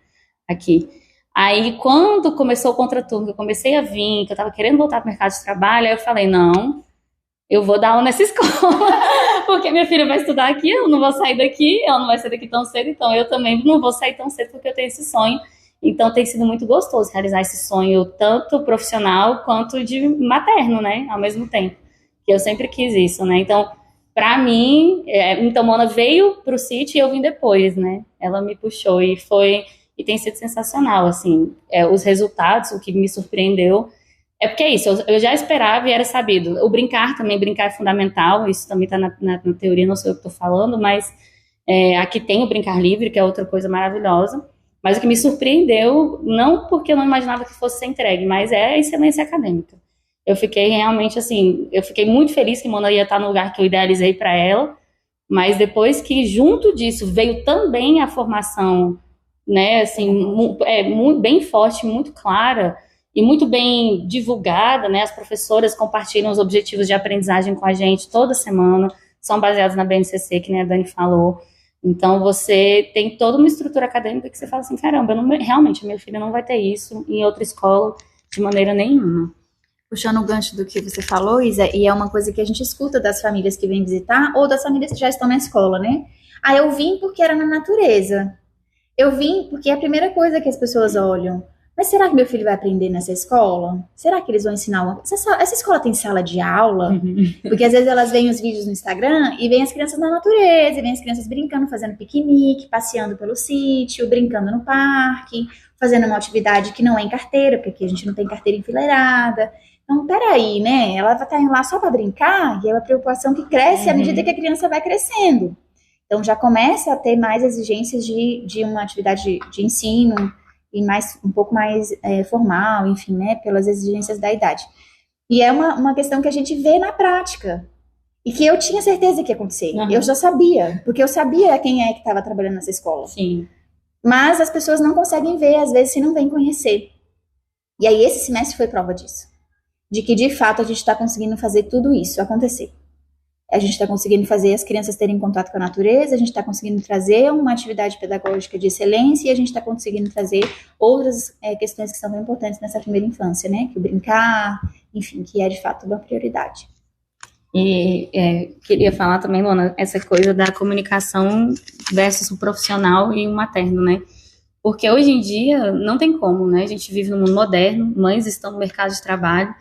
aqui. Aí, quando começou o contraturno, que eu comecei a vir, que eu tava querendo voltar pro mercado de trabalho, aí eu falei, não, eu vou dar aula nessa escola, porque minha filha vai estudar aqui, eu não vou sair daqui, ela não vai sair daqui tão cedo, então eu também não vou sair tão cedo, porque eu tenho esse sonho. Então, tem sido muito gostoso realizar esse sonho, tanto profissional quanto de materno, né, ao mesmo tempo, que eu sempre quis isso, né, então, pra mim, então, Mona veio pro sítio e eu vim depois, né, ela me puxou e tem sido sensacional, assim, os resultados, o que me surpreendeu, porque é isso, eu já esperava e era sabido, o brincar é fundamental, isso também está na teoria, não sei o que estou falando, mas aqui tem o brincar livre, que é outra coisa maravilhosa, mas o que me surpreendeu, não porque eu não imaginava que fosse ser entregue, mas é a excelência acadêmica. Eu fiquei realmente, assim, eu fiquei muito feliz que Mona ia estar no lugar que eu idealizei para ela, mas depois que junto disso veio também a formação, né, assim, muito bem forte, muito clara e muito bem divulgada, né, as professoras compartilham os objetivos de aprendizagem com a gente toda semana, são baseados na BNCC, que nem a Dani falou, então você tem toda uma estrutura acadêmica que você fala assim, caramba, realmente, minha filha não vai ter isso em outra escola de maneira nenhuma. Puxando o gancho do que você falou, Isa, e é uma coisa que a gente escuta das famílias que vêm visitar, ou das famílias que já estão na escola, né? Eu vim porque era na natureza. Eu vim porque é a primeira coisa que as pessoas olham. Mas será que meu filho vai aprender nessa escola? Será que eles vão ensinar uma... Essa escola tem sala de aula? Porque às vezes elas veem os vídeos no Instagram e veem as crianças na natureza, e veem as crianças brincando, fazendo piquenique, passeando pelo sítio, brincando no parque, fazendo uma atividade que não é em carteira, porque aqui a gente não tem carteira enfileirada. Então, peraí, né? Ela vai estar indo lá só para brincar, e é uma preocupação que cresce à medida que a criança vai crescendo. Então, já começa a ter mais exigências de uma atividade de ensino e um pouco mais formal, enfim, né, pelas exigências da idade. E é uma questão que a gente vê na prática e que eu tinha certeza que ia acontecer. Eu já sabia, porque eu sabia quem é que estava trabalhando nessa escola. Sim. Mas as pessoas não conseguem ver, às vezes, se não vêm conhecer. E aí, esse semestre foi prova disso. De que, de fato, a gente está conseguindo fazer tudo isso acontecer. A gente está conseguindo fazer as crianças terem contato com a natureza, a gente está conseguindo trazer uma atividade pedagógica de excelência e a gente está conseguindo trazer outras questões que são bem importantes nessa primeira infância, né? Que o brincar, enfim, que é de fato uma prioridade. E queria falar também, Luana, essa coisa da comunicação versus o profissional e o materno, né? Porque hoje em dia não tem como, né? A gente vive num mundo moderno, mães estão no mercado de trabalho,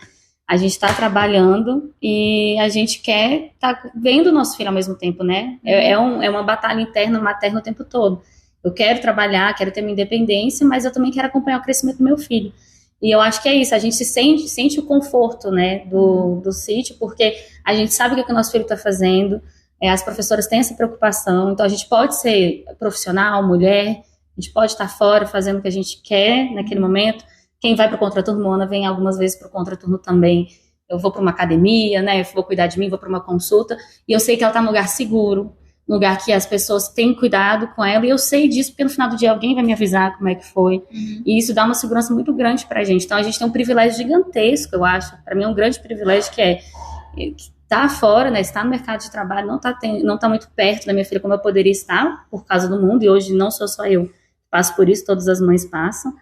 a gente está trabalhando e a gente quer estar vendo o nosso filho ao mesmo tempo, né? É uma batalha interna, materna o tempo todo. Eu quero trabalhar, quero ter minha independência, mas eu também quero acompanhar o crescimento do meu filho. E eu acho que é isso, a gente sente o conforto, né, do sítio, porque a gente sabe o que o nosso filho está fazendo, as professoras têm essa preocupação, então a gente pode ser profissional, mulher, a gente pode estar fora fazendo o que a gente quer naquele momento. Quem vai para o contraturno, Moana vem algumas vezes para o contraturno também. Eu vou para uma academia, né, eu vou cuidar de mim, vou para uma consulta, e eu sei que ela está num lugar seguro, num lugar que as pessoas têm cuidado com ela, e eu sei disso porque no final do dia alguém vai me avisar como é que foi, e isso dá uma segurança muito grande para a gente. Então a gente tem um privilégio gigantesco, eu acho, para mim é um grande privilégio, que é estar fora, né, estar no mercado de trabalho, não tá muito perto da minha filha como eu poderia estar por causa do mundo, e hoje não sou só eu, passo por isso, todas as mães passam,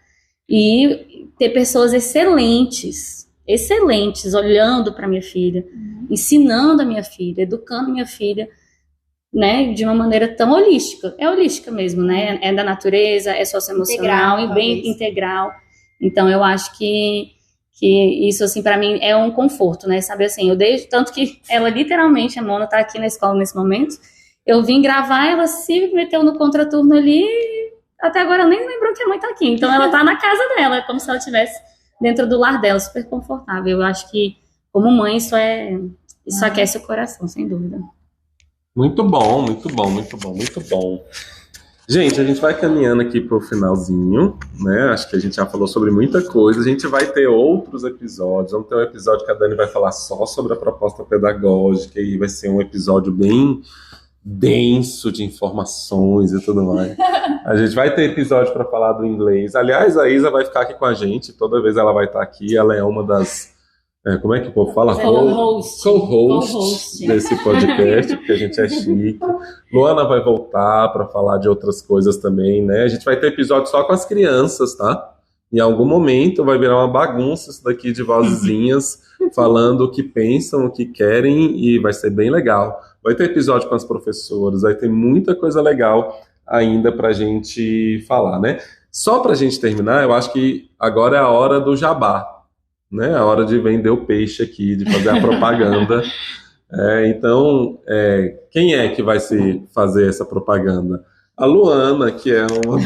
e ter pessoas excelentes olhando para minha filha, ensinando a minha filha, educando minha filha, né, de uma maneira tão holística. É holística mesmo, né? É da natureza, é socioemocional e bem integral. Então eu acho que isso, assim, para mim é um conforto, né? Saber assim, tanto que ela literalmente, a Mona tá aqui na escola nesse momento, eu vim gravar, ela se meteu no contraturno ali, até agora ela nem lembrou que a mãe tá aqui. Então ela tá na casa dela, é como se ela estivesse dentro do lar dela, super confortável. Eu acho que, como mãe, isso aquece o coração, sem dúvida. Muito bom, muito bom, muito bom, muito bom. Gente, a gente vai caminhando aqui pro finalzinho, né? Acho que a gente já falou sobre muita coisa. A gente vai ter outros episódios. Vamos ter um episódio que a Dani vai falar só sobre a proposta pedagógica, e vai ser um episódio bem denso de informações e tudo mais. A gente vai ter episódio para falar do inglês. Aliás, a Isa vai ficar aqui com a gente. Toda vez ela vai estar aqui. Ela é uma das... como é que o povo fala? Co-host desse podcast, porque a gente é chique. Luana vai voltar para falar de outras coisas também, né? A gente vai ter episódio só com as crianças, tá? Em algum momento vai virar uma bagunça isso daqui de vozinhas falando o que pensam, o que querem, e vai ser bem legal. Vai ter episódio com as professoras, vai ter muita coisa legal ainda pra gente falar, né? Só pra gente terminar, eu acho que agora é a hora do jabá, né? A hora de vender o peixe aqui, de fazer a propaganda. Então, quem é que vai fazer essa propaganda? A Luana, que é uma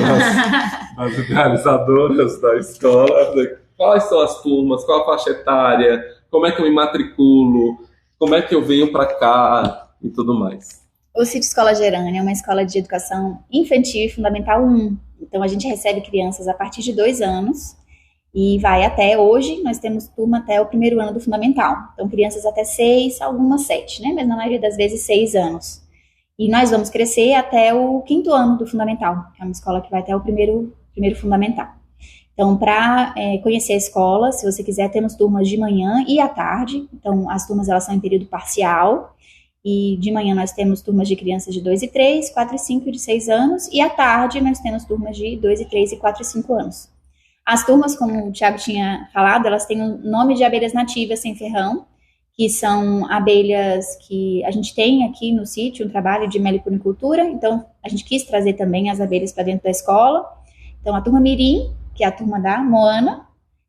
das idealizadoras da escola. Quais são as turmas? Qual a faixa etária? Como é que eu me matriculo? Como é que eu venho para cá? E tudo mais. O Sítio Escola Gerânia é uma escola de educação infantil e fundamental 1. Então, a gente recebe crianças a partir de 2 anos e vai até hoje, nós temos turma até o 1º ano do fundamental. Então, crianças até 6, algumas 7, né? Mas na maioria das vezes 6 anos. E nós vamos crescer até o 5º ano do fundamental, que é uma escola que vai até o primeiro fundamental. Então, para conhecer a escola, se você quiser, temos turmas de manhã e à tarde. Então, as turmas elas são em período parcial. E de manhã nós temos turmas de crianças de 2 e 3, 4 e 5 e de 6 anos. E à tarde nós temos turmas de 2 e 3 e 4 e 5 anos. As turmas, como o Thiago tinha falado, elas têm o nome de abelhas nativas sem ferrão, que são abelhas que a gente tem aqui no sítio, um trabalho de meliponicultura. Então, a gente quis trazer também as abelhas para dentro da escola. Então, a turma Mirim, que é a turma da Moana,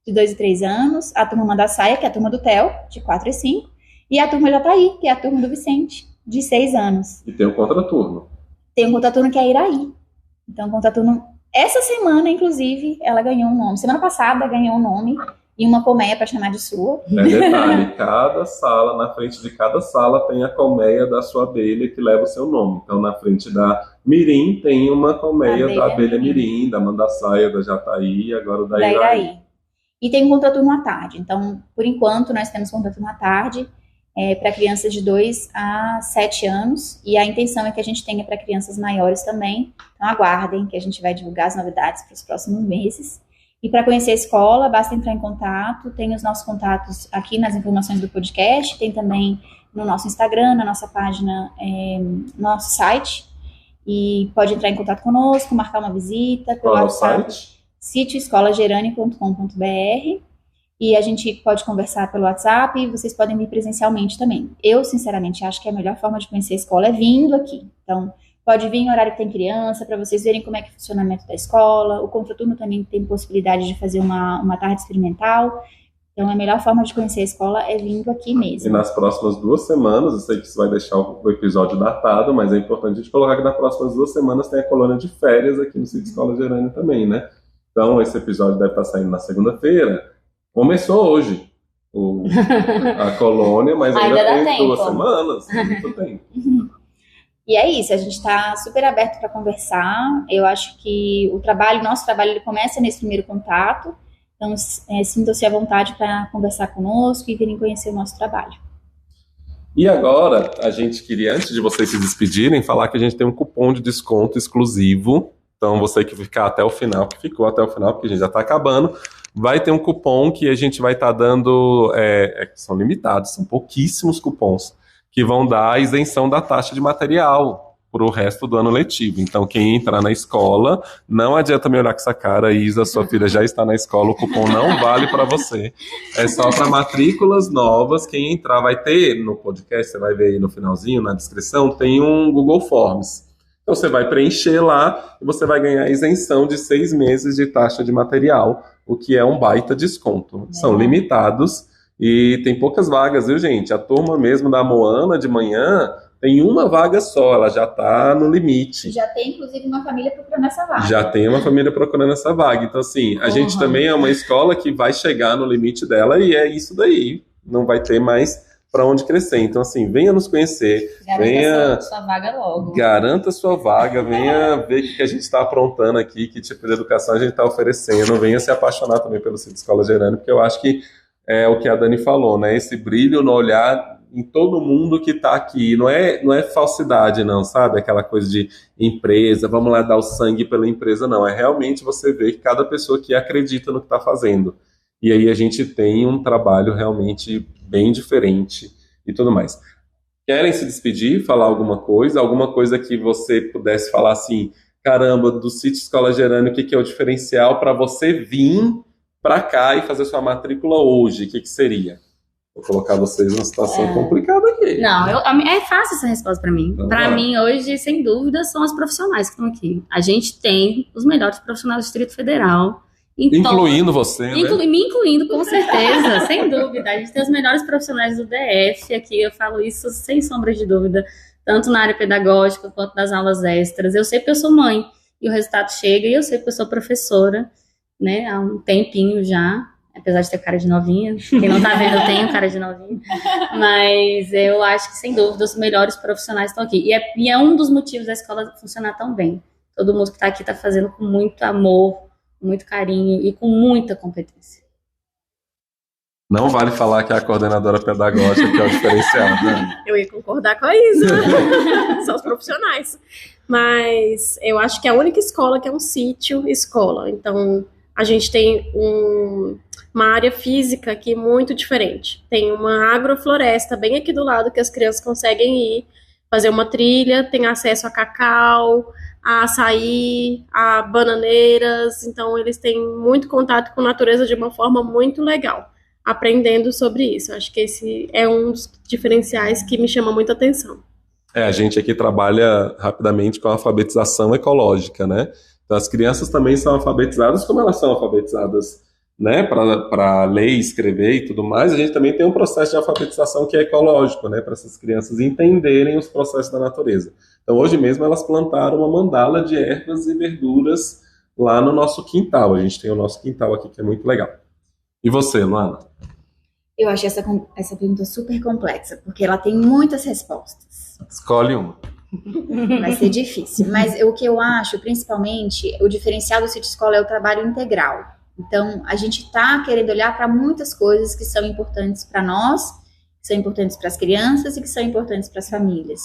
de 2 e 3 anos. A turma Mandaçaia, que é a turma do Theo, de 4 e 5. E a turma Jataí, que é a turma do Vicente, de 6 anos. E tem um contraturno. Tem um contraturno que é Iraí. Então, o contraturno, essa semana, inclusive, ela ganhou um nome. Semana passada ganhou um nome e uma colmeia para chamar de sua. Detalhe, cada sala, na frente de cada sala tem a colmeia da sua abelha que leva o seu nome. Então, na frente da Mirim tem uma colmeia da abelha Mirim, da Mandaçaia, da Jataí, e agora da Iraí. E tem um contraturno à tarde. Então, por enquanto, nós temos contraturno à tarde. Para crianças de 2 a 7 anos, e a intenção é que a gente tenha para crianças maiores também. Então aguardem que a gente vai divulgar as novidades para os próximos meses. E para conhecer a escola, basta entrar em contato, tem os nossos contatos aqui nas informações do podcast, tem também no nosso Instagram, na nossa página, no nosso site, e pode entrar em contato conosco, marcar uma visita pelo WhatsApp, sitioescolagerane.com.br. E a gente pode conversar pelo WhatsApp e vocês podem vir presencialmente também. Eu, sinceramente, acho que a melhor forma de conhecer a escola é vindo aqui. Então, pode vir em horário que tem criança, para vocês verem como é que é o funcionamento da escola. O contraturno também tem possibilidade de fazer uma tarde experimental. Então, a melhor forma de conhecer a escola é vindo aqui mesmo. E nas próximas 2 semanas, eu sei que você vai deixar o episódio datado, mas é importante a gente colocar que nas próximas 2 semanas tem a colônia de férias aqui no Sítio Escola Gerânia também, né? Então, esse episódio deve estar saindo na segunda-feira. Começou hoje a colônia, mas Ainda dá tem tempo. 2 semanas, muito tempo. E é isso, a gente está super aberto para conversar. Eu acho que nosso trabalho, ele começa nesse primeiro contato. Então, sintam-se à vontade para conversar conosco e virem conhecer o nosso trabalho. E agora, a gente queria, antes de vocês se despedirem, falar que a gente tem um cupom de desconto exclusivo. Então, você que ficar até o final, que ficou até o final, porque a gente já está acabando, vai ter um cupom que a gente vai estar dando, são limitados, são pouquíssimos cupons, que vão dar a isenção da taxa de material para o resto do ano letivo. Então, quem entrar na escola, não adianta me olhar com essa cara, Isa, sua filha já está na escola, o cupom não vale para você. É só para matrículas novas. Quem entrar vai ter no podcast, você vai ver aí no finalzinho, na descrição, tem um Google Forms. Então, você vai preencher lá e você vai ganhar isenção de 6 meses de taxa de material, o que é um baita desconto. São limitados e tem poucas vagas, viu, gente? A turma mesmo da Moana de manhã tem uma vaga só, ela já está no limite. Já tem, inclusive, uma família procurando essa vaga. Já tem uma família procurando essa vaga. Então, assim, a gente também é uma escola que vai chegar no limite dela e é isso daí. Não vai ter mais para onde crescer. Então, assim, venha nos conhecer. Garanta sua vaga logo. Garanta sua vaga, venha ver o que a gente está aprontando aqui, que tipo de educação a gente está oferecendo. Venha se apaixonar também pelo Sítio Escola Gerânio, porque eu acho que é o que a Dani falou, né? Esse brilho no olhar em todo mundo que está aqui. Não é falsidade, não, sabe? Aquela coisa de empresa, vamos lá dar o sangue pela empresa, não. É realmente você ver que cada pessoa que acredita no que está fazendo. E aí a gente tem um trabalho realmente bem diferente e tudo mais. Querem se despedir, falar alguma coisa que você pudesse falar assim, caramba, do Sítio Escola Gerânio, o que é o diferencial para você vir para cá e fazer sua matrícula hoje? O que seria? Vou colocar vocês numa situação complicada aqui. Não, é fácil essa resposta para mim. Então, Para mim, hoje, sem dúvida, são os profissionais que estão aqui. A gente tem os melhores profissionais do Distrito Federal. Incluindo você, né? Me incluindo, com certeza, sem dúvida. A gente tem os melhores profissionais do DF aqui, eu falo isso sem sombra de dúvida, tanto na área pedagógica quanto nas aulas extras. Eu sei porque eu sou mãe e o resultado chega, e eu sei porque eu sou professora, né, há um tempinho já, apesar de ter cara de novinha. Quem não tá vendo, eu tenho cara de novinha. Mas eu acho que, sem dúvida, os melhores profissionais estão aqui. E é um dos motivos da escola funcionar tão bem. Todo mundo que está aqui está fazendo com muito amor, muito carinho e com muita competência. Não vale falar que é a coordenadora pedagógica que é o diferencial, né? Eu ia concordar com a Isa. São os profissionais. Mas eu acho que é a única escola que é um sítio escola. Então, a gente tem uma área física aqui muito diferente. Tem uma agrofloresta bem aqui do lado que as crianças conseguem ir, fazer uma trilha, tem acesso a cacau, a açaí, a bananeiras. Então, eles têm muito contato com a natureza de uma forma muito legal, aprendendo sobre isso. Acho que esse é um dos diferenciais que me chama muita atenção. A gente aqui trabalha rapidamente com a alfabetização ecológica, né? Então, as crianças também são alfabetizadas como elas são alfabetizadas, né? Para ler, escrever e tudo mais. A gente também tem um processo de alfabetização que é ecológico, né? Para essas crianças entenderem os processos da natureza. Então, hoje mesmo, elas plantaram uma mandala de ervas e verduras lá no nosso quintal. A gente tem o nosso quintal aqui, que é muito legal. E você, Luana? Eu acho essa pergunta super complexa, porque ela tem muitas respostas. Escolhe uma. Vai ser difícil. Mas o que eu acho, principalmente, o diferencial do Sítio Escola é o trabalho integral. Então, a gente está querendo olhar para muitas coisas que são importantes para nós, que são importantes para as crianças e que são importantes para as famílias.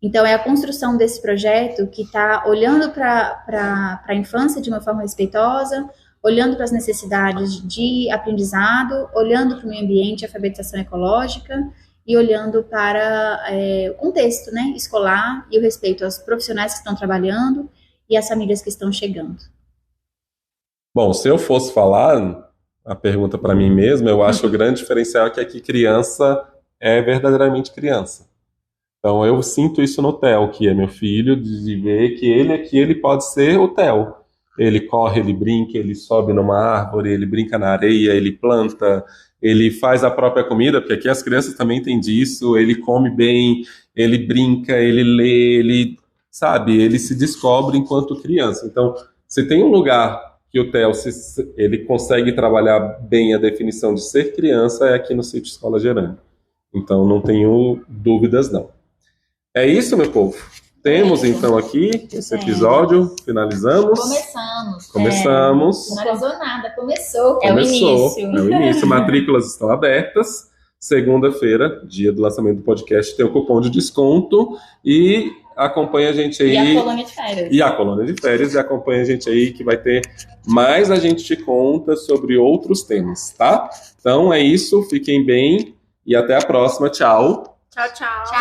Então, é a construção desse projeto que está olhando para a infância de uma forma respeitosa, olhando para as necessidades de aprendizado, olhando para o meio ambiente, alfabetização ecológica e olhando para o contexto, né, escolar e o respeito aos profissionais que estão trabalhando e às famílias que estão chegando. Bom, se eu fosse falar a pergunta para mim mesmo, eu acho que o grande diferencial é que aqui criança é verdadeiramente criança. Então eu sinto isso no Theo, que é meu filho, de ver que ele aqui ele pode ser o Theo. Ele corre, ele brinca, ele sobe numa árvore, ele brinca na areia, ele planta, ele faz a própria comida, porque aqui as crianças também têm disso, ele come bem, ele brinca, ele lê, ele, sabe, ele se descobre enquanto criança. Então, você tem um lugar que o Theo ele consegue trabalhar bem a definição de ser criança é aqui no Sítio Escola Gerânio. Então não tenho dúvidas não. É isso, meu povo. Temos então aqui esse episódio, finalizamos. Começamos. Não finalizou nada, começou. É o Começou. início. É o início. Matrículas estão abertas. Segunda-feira, dia do lançamento do podcast, tem o cupom de desconto e acompanha a gente aí. E a colônia de férias. E a colônia de férias, e acompanha a gente aí que vai ter mais A Gente Te Conta sobre outros temas, tá? Então é isso, fiquem bem e até a próxima. Tchau. Tchau, tchau. Tchau.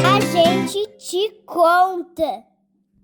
A gente te conta.